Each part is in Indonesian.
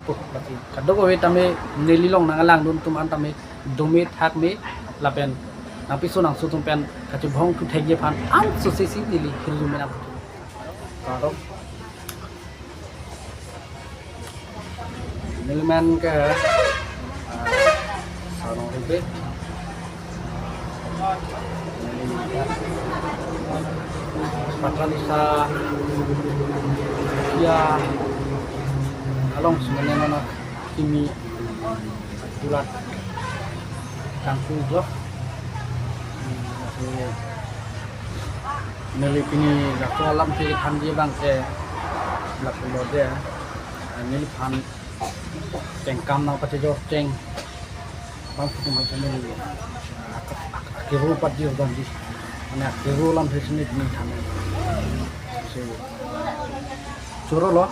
Berarti kadang kau tame nelilong nangalang dun tuman tame domit hak me lapen napi sunang sutung pen kacu bong tu tegi pan am sosisi nili hilu mena karo niliman ke sarong ribe patralisa ya along sebenarnya mana kimi bulat kampung joh Nelipini lakto alam pilihan dia bang ke lakto dia nelipan cengkam nau pasti jauh ceng bang tu macam ni akiru pat dia bang di mana akiru alam sini ni kami curu lo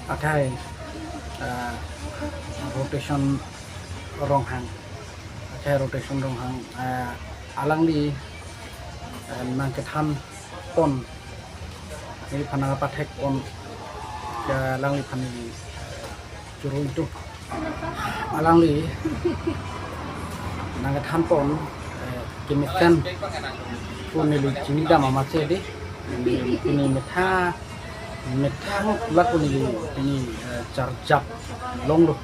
akai rotation ronghang akai rotation ronghang alang di nang ketan pon ini panang apa tek pon ya alang di pan curu itu alang di nang ketan pon kemikan pun ini cini dah mama cedi ini metha laku ini carjap long loh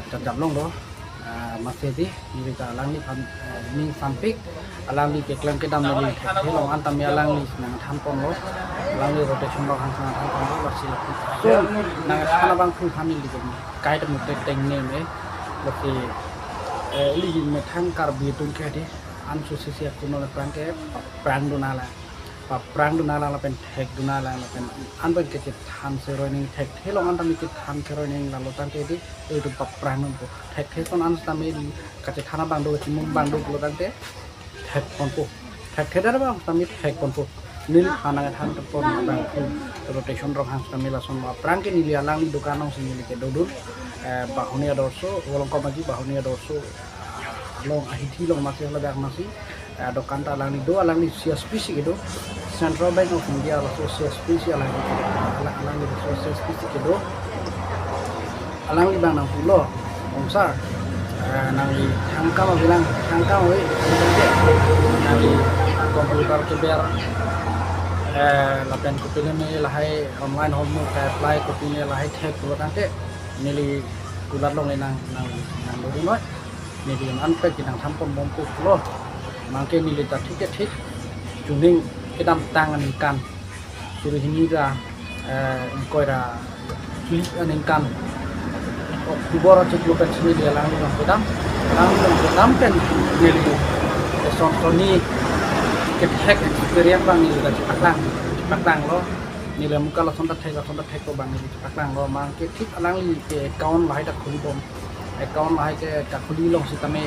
carjap long loh masih di kita alang ni ni sampik alang ni keklan kita meli thek long antam ya alang ni nang thampon lo alang ni rotation lo hang sang thampon lo bersih so nang thana bang khu thamil di kini kai ta mutte teng ne me loki li me thang kar bi tun ke de an su si sia kuno la prang ke prang do nala pa prang do nala la pen thek do nala la pen an ben ke tham se ro ni thek helong an tam ke tham se ro ni la lo tan ke di itu pa prang no thek he kon an tami ka che thana bang do chi mum bang do lo tan te thek kon po thek he dar bang tami thek kon po nil hana ga than pon bang rotation ro hang tami la son prang ke ni li alang ni dukan ong sini ke dodul bahunia dorso wolong ko magi bahunia dorso long ahiti long masih la dak masih do kanta alang ni do alang ni sia spesi gitu Central Bank of India also sia spesi alang ni sia spesi gitu alang ni bang nang pulo omsar nang ni angka mau bilang angka we nang ni komputer keber lapen kupile me lahai online homework apply kupile lahai thek pulo kante nili kulat long nang do noi ni di anpe kinang thampon bompu pulo mangke nili ta thik juning kedam tangan kan suruh ini ra koira klik aning kan kubor cek lupa sini dia langsung kedam kan nili son soni ketek experience bang nili ta paklang lo nili muka lo son ta thek ko bang nili paklang lo mangke thik alang li ke account lahai ta khuli bom account lahai ke ka khuli long si tame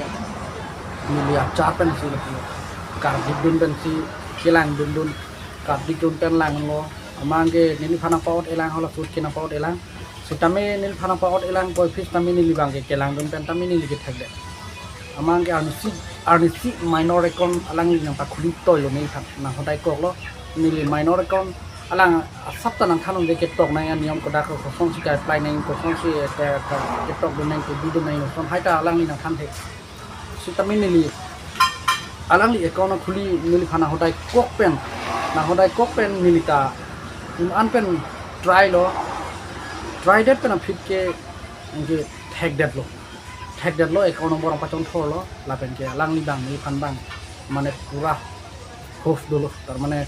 nili achar pen si kar didun pen si kilang dun kar didun pen lang lo mangke nili phana paut elang hola food kina paut elang si tame nili phana paut elang boy fish tame nili bang ke kelang dun pen tame nili ke thek de amangke arnisi minor account alang ni nang ta khuli toy lo nei tha na hodai kok lo nili minor account alang sabta nang thanong de ke tok nang niam ko da ko song si ka apply nang ko song si ke tok dun nang ko du nang son hai ta alang ni nang than the si tame nili alang li account khuli nili phana hodai kok pen nilita an pen try that pen fit ke nge tag that lo account nomor pachon thor lo la pen ke alang li bang ni phan bang mane pura hof dolo tar mane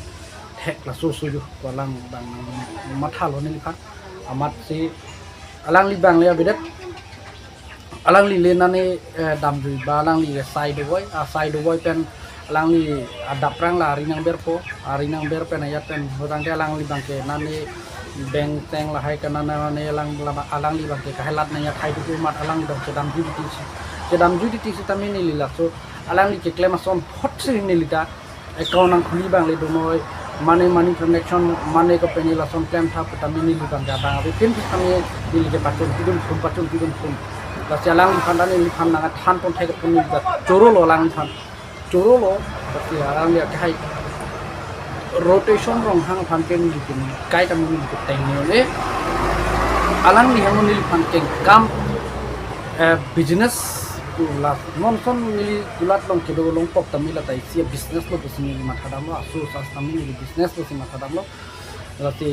tag la su ju alang bang matha lo nili phan amat si alang li bang le bidat alang li lenane dam ju ba alang li side boy pen alang li adap rang la rinang ber pen ayat pen hotang ke alang li bang ke nani beng teng la hai kana ne alang li bang ke kahelat na ya thai tu mat alang dong sedam ju ti si tami ni lila so alang li ke claim son hot si ni lita account nang khuli bang le do noi money transaction money ko pen la son claim tha tami ni li bang ja bang abi pin tami ni li ke patun phun la chalang li phanda ni pham na than pon thai ko pun ni da choro lo lang phan choro lo pati alang li kai rotation rong hang phan ken ni kin kai tam ni ko teng ni le alang ni hang ni phan ken kam business la non son ni kulat long kedo long pok tamil la tai sia business lo bisni matha dam lo asu sas tamil ni business lo si matha dam lo lati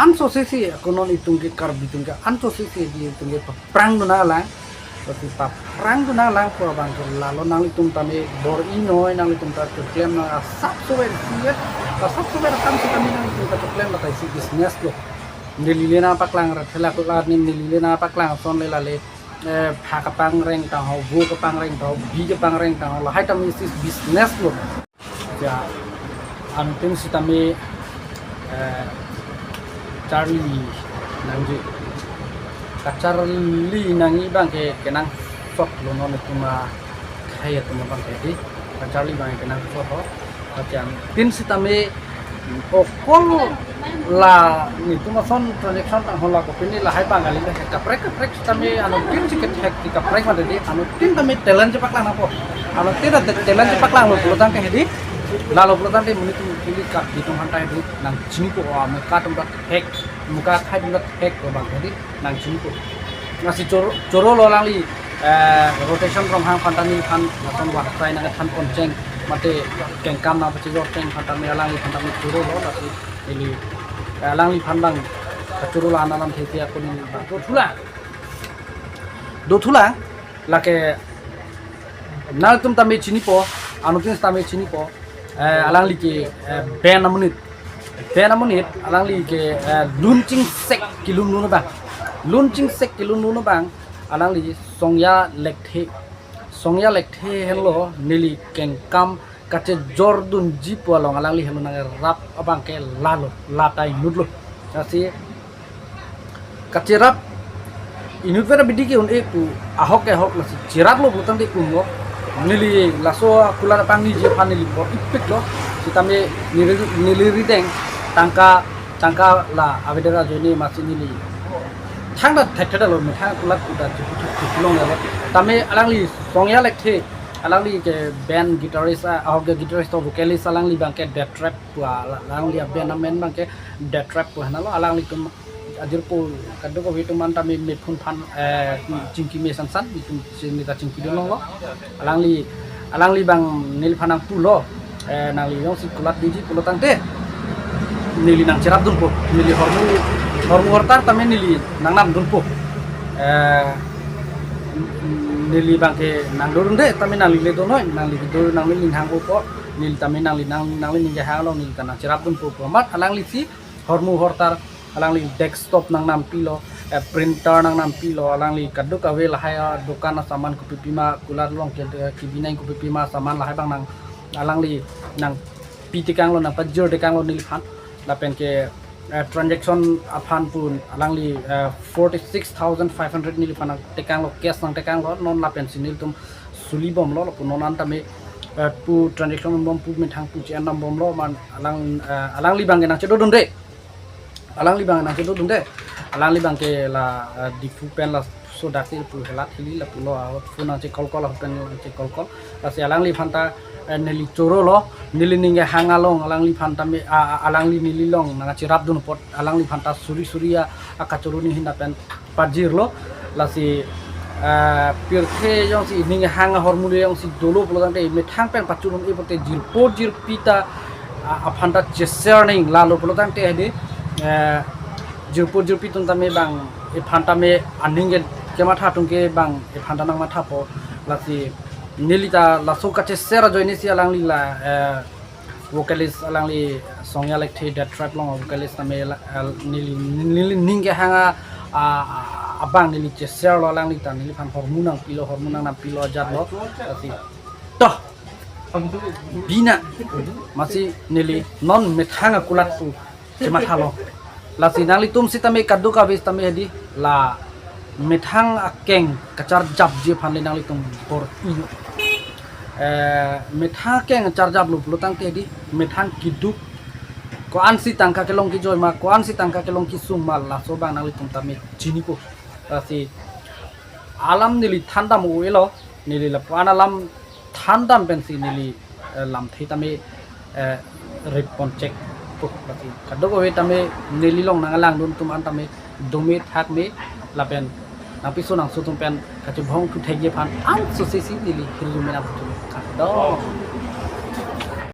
an so se si konon itung ke kar bitung ke an so se si di itung ke prang na la lati pa prang na la ko bang ko la lo nang itung tame bor i noi nang itung ta ke claim na sap so wer siet ta sap so wer kam si kami nang itung ta claim la tai si business lo nililena paklang ra thela ko la ni nililena paklang son le la le pha ka pang reng ta ho vu ka pang reng ta ho bi ka pang reng ta ho la hai ta mi business lo ya an tin si ta me Charlie nangji ka Charlie nangi bang ke kenang sok lo non tu ma khaya tu ma bang ke di ka Charlie bang kenang sok ho ka jam tin si ta me okol la ni tu ma son transaction ta hola ko pini la hai bang ali ka kaprek ta me anu tin si ke hek ti kaprek ma de anu tin ta me talent je paklang na po anu tin da talent je paklang lo lo tang ke di lalu pelan deh menit pilih kak di tengah hantai itu nang sini kok muka tempat hack muka kai tempat hack kok bang jadi nang sini kok ngasih coro lo lang li rotation from hang pantani kan naton waktai nang kan konceng mate kengkam na peci roting pantani lang li pantani coro lo tapi ini lang li pandang coro lo analam theti aku ni do thula lake nal tum tami sini po anutin tami sini po alang li ke ben menit alang li ke launching sek kilum nu bang launching sek kilum nu bang alang li songya lekthe hello nili kengkam kache jordun jipo along alang li helu nang rap abang ke lalo latai nudlo kasi kache rap inut vera bidiki un eku ahok lasi jirat lo butang de kungo nili laso kula pangi je panili po ipik lo sitame nili deng tangka la avedera joni masih nili thangda thektheda lo metha kula kuda long lo tame alangli songya lekthe alangli ke band guitarist ahog guitarist to vocalist alangli bangke death trap tua alangli band men bangke death trap ko hanalo alangli kum ajur po kaddo ko hitung manta me phun phan cingki me san itu sini ta cingki dong lo alangli bang nil phanang pulo nali yong si kulat diji pulo tangte nili nang cerap dun po nili hormu hortar tame nili nang nam dun po nili bangke nang dorun de tame nang le donoi nang li do nang li hang po nil tame nang li ninja hang lo nil kana cerap dun po mat alangli si hormu hortar alangli desktop nang nam pilo printer nang nam pilo alangli kaddo ka we lahaya dukan saman ku pipima kular long ke kibinai ku pipima saman lahai bang nang alangli nang pitikang lo nang pajur dekang lo nilphan lapen ke transaction aphan pun alangli 46500 nilphan tekang lo cash nang tekang lo non lapen sinil tum sulibom lo pun non antame pu transaction bom pu mithang pu chen nam bom lo man alangli bang nang chedo don de alangli bang nang chedo dunde alangli bang ke la difu pen la so dakil pu hela thili la pulo fu nang che kol pen che kol asi alangli phanta neli choro lo nili ninge hangalong alangli phanta me alangli nili long nang chirap dun pot alangli phanta suria akachoruni hinda pen pajir lo la si pirthe jong si ninge hanga hormule jong si dolo pulo tang te me thang pen pachurun e pote jir pita aphanta cheserning la lo pulo tang te de jurpi tung tame bang e phanta me aninge kema tha tung ke bang e phanta nang ma tha po lasi nilita laso kache sera joini si alangli la vocalist alangli songya lekthe that trap long vocalist tame nili ninge hanga abang nili che ser lo alangli ta nili phan hormonang nam pilo jat lo lasi toh bina masih nili non methanga kulat tu cuma halo lasi nali tum si tame kaddu ka bis tame hedi la methang akeng kacar jab je phanle nali tum por inu metha keng char jab lu tang te di methang kiduk ko ansi tangka kelong ki joy ma ko ansi tangka kelong ki sum mal la so bang nali tum tame jini ko lasi alam nili thanda mo elo nili la pan alam handam pensi nili lam thi tami respond check puk pati kadok we tami nili long nangalang dun tum an tami domi thak me lapen napi sunang sutum pen kacu bhong tu thege phan an su si nili hiru me na tu do